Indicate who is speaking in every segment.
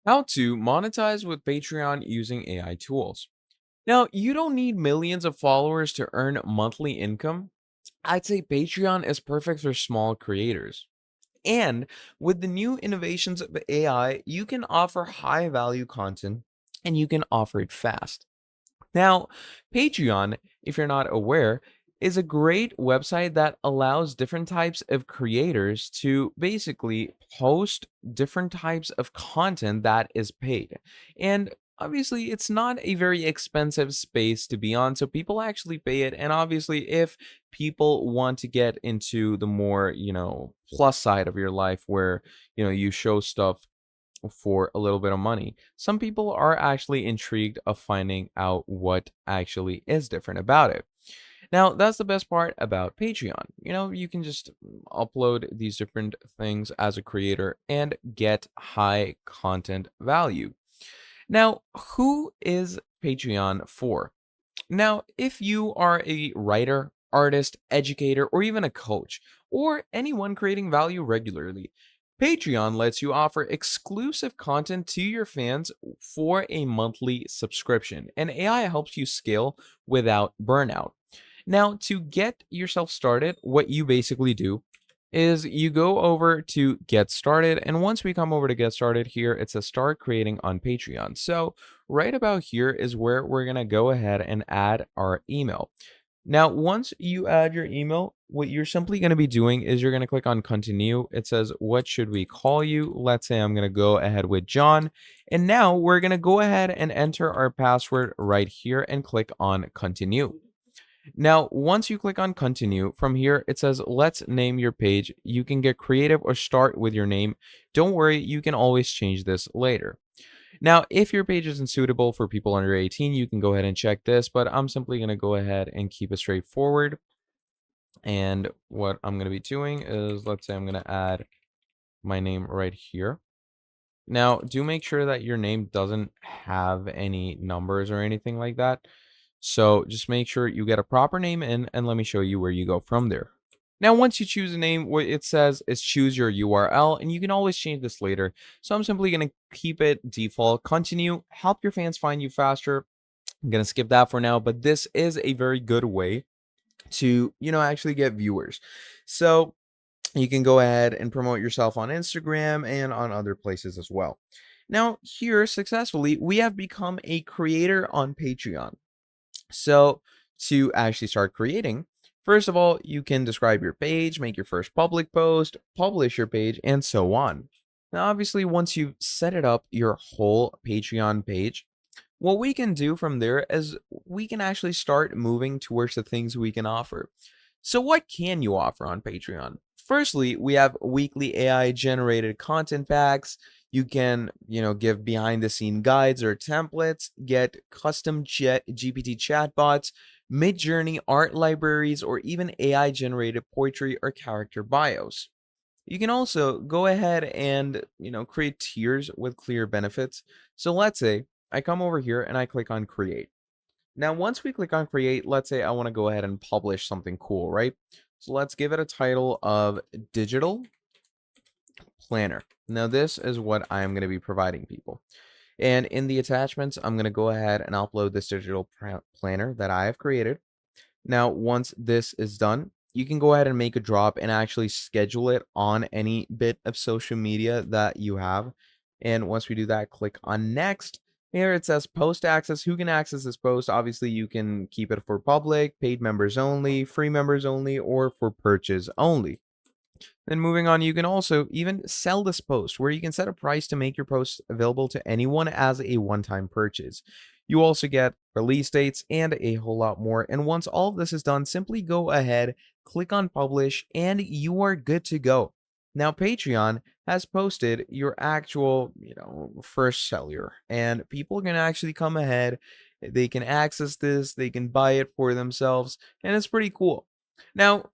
Speaker 1: How to monetize with Patreon using AI tools. Now, you don't need millions of followers to earn monthly income. I'd say Patreon is perfect for small creators. And with the new innovations of AI, you can offer high value content and you can offer it fast. Now, Patreon, if you're not aware, is a great website that allows different types of creators to basically post different types of content that is paid. And obviously, it's not a very expensive space to be on, so people actually pay it. And obviously, if people want to get into the more, plus side of your life where, you show stuff for a little bit of money. Some people are actually intrigued of finding out what actually is different about it. Now, that's the best part about Patreon. You can just upload these different things as a creator and get high content value. Now, who is Patreon for? Now, if you are a writer, artist, educator, or even a coach, or anyone creating value regularly, Patreon lets you offer exclusive content to your fans for a monthly subscription, and AI helps you scale without burnout. Now, to get yourself started, what you basically do is you go over to get started, and once we come over to get started here, it says start creating on Patreon. So right about here is where we're going to go ahead and add our email. Now, once you add your email, what you're simply going to be doing is you're going to click on continue. It says, what should we call you? Let's say I'm going to go ahead with John. And now we're going to go ahead and enter our password right here and click on continue. Now, once you click on continue, from here it says, let's name your page. You can get creative or start with your name. Don't worry, you can always change this later. Now, if your page isn't suitable for people under 18, you can go ahead and check this, but I'm simply going to go ahead and keep it straightforward. And what I'm going to be doing is, let's say I'm going to add my name right here. Now, do make sure that your name doesn't have any numbers or anything like that. So just make sure you get a proper name in, and let me show you where you go from there. Now, once you choose a name, what it says is choose your URL, and you can always change this later. So I'm simply going to keep it default. Continue, help your fans find you faster. I'm going to skip that for now, but this is a very good way to, actually get viewers. So you can go ahead and promote yourself on Instagram and on other places as well. Now, here successfully, we have become a creator on Patreon. So, to actually start creating, first of all, you can describe your page, make your first public post, publish your page, and so on. Now, obviously, once you've set it up, your whole Patreon page, what we can do from there is we can actually start moving towards the things we can offer. So, what can you offer on Patreon? Firstly, we have weekly AI generated content packs. You can, give behind the scene guides or templates, get custom GPT chatbots, mid-journey art libraries, or even AI generated poetry or character bios. You can also go ahead and, create tiers with clear benefits. So let's say I come over here and I click on create. Now, once we click on create, let's say I want to go ahead and publish something cool, right? So let's give it a title of digital planner. Now, this is what I'm going to be providing people. And in the attachments, I'm going to go ahead and upload this digital planner that I have created. Now, once this is done, you can go ahead and make a drop and actually schedule it on any bit of social media that you have. And once we do that, click on next. Here it says post access. Who can access this post? Obviously, you can keep it for public, paid members only, free members only, or for purchase only. Then moving on, you can also even sell this post where you can set a price to make your post available to anyone as a one-time purchase. You also get release dates and a whole lot more. And once all of this is done, simply go ahead, click on publish, and you are good to go. Now, Patreon has posted your actual, first seller, and people can actually come ahead. They can access this, they can buy it for themselves, and it's pretty cool. Now,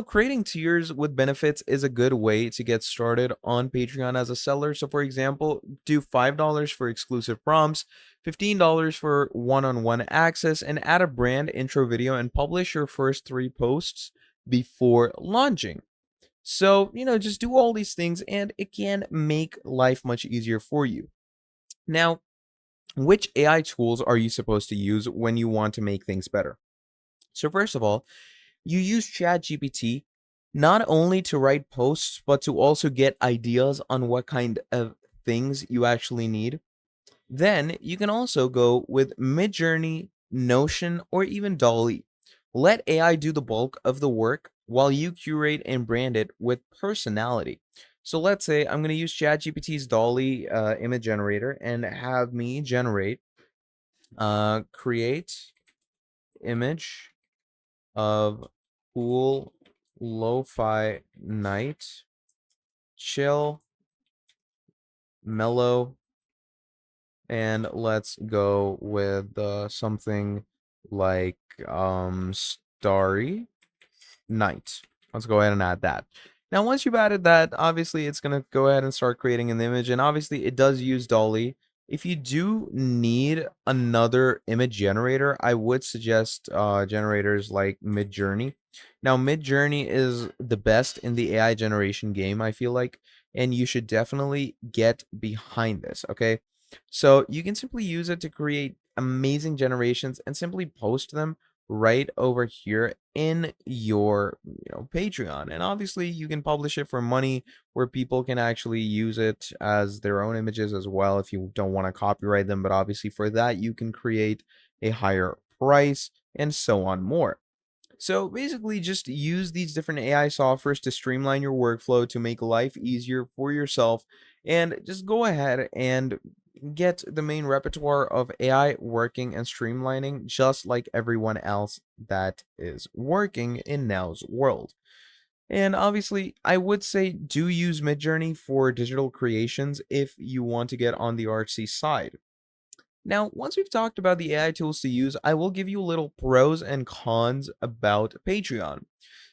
Speaker 1: creating tiers with benefits is a good way to get started on Patreon as a seller. So, for example, do $5 for exclusive prompts, $15 for one on one access, and add a brand intro video and publish your first 3 posts before launching. So, just do all these things and it can make life much easier for you. Now, which AI tools are you supposed to use when you want to make things better? So, first of all, you use ChatGPT not only to write posts, but to also get ideas on what kind of things you actually need. Then you can also go with Midjourney, Notion, or even Dolly. Let AI do the bulk of the work while you curate and brand it with personality. So let's say I'm going to use ChatGPT's Dolly image generator and have me generate, create image of cool lo-fi night, chill, mellow, and let's go with something like starry night. Let's go ahead and add that. Now, once you've added that, obviously it's going to go ahead and start creating an image, and obviously it does use Dolly. If you do need another image generator, I would suggest generators like Midjourney. Now, Midjourney is the best in the AI generation game, I feel like, and you should definitely get behind this, okay? So you can simply use it to create amazing generations and simply post them right over here in your Patreon. And obviously you can publish it for money where people can actually use it as their own images as well if you don't want to copyright them, but obviously for that you can create a higher price and so on more. So basically, just use these different AI softwares to streamline your workflow to make life easier for yourself. And just go ahead and get the main repertoire of AI working and streamlining just like everyone else that is working in now's world. And obviously, I would say do use Midjourney for digital creations if you want to get on the artsy side. Now, once we've talked about the AI tools to use, I will give you a little pros and cons about Patreon.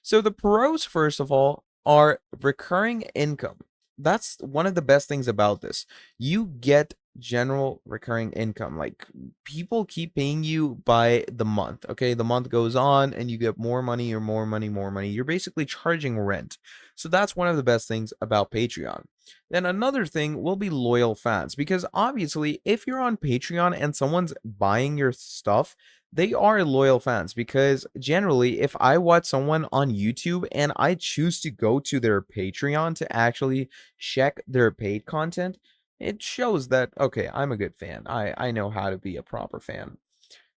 Speaker 1: So, the pros, first of all, are recurring income. That's one of the best things about this. You get general recurring income. Like, people keep paying you by the month. Okay. The month goes on and you get more money or more money, more money. You're basically charging rent. So, that's one of the best things about Patreon. Then another thing will be loyal fans because obviously, if you're on Patreon and someone's buying your stuff, they are loyal fans because generally, if I watch someone on YouTube and I choose to go to their Patreon to actually check their paid content, it shows that okay, I'm a good fan. I know how to be a proper fan.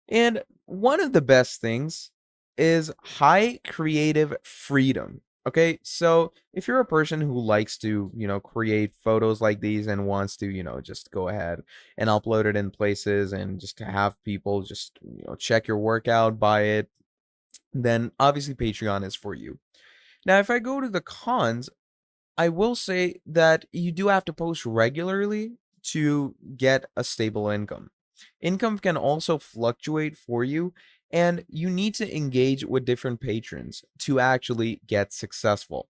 Speaker 1: And one of the best things is high creative freedom. Okay, so if you're a person who likes to, create photos like these and wants to, just go ahead and upload it in places and just to have people just, check your work out, buy it, then obviously Patreon is for you. Now, if I go to the cons, I will say that you do have to post regularly to get a stable income. Income can also fluctuate for you, and you need to engage with different patrons to actually get successful.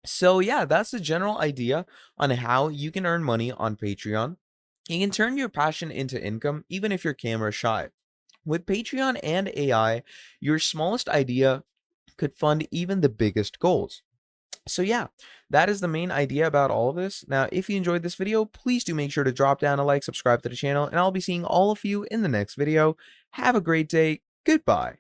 Speaker 1: So, yeah, that's the general idea on how you can earn money on Patreon. You can turn your passion into income even if you're camera shy. With Patreon and AI, your smallest idea could fund even the biggest goals. So yeah, that is the main idea about all of this. Now, if you enjoyed this video, please do make sure to drop down a like, subscribe to the channel, and I'll be seeing all of you in the next video. Have a great day. Goodbye.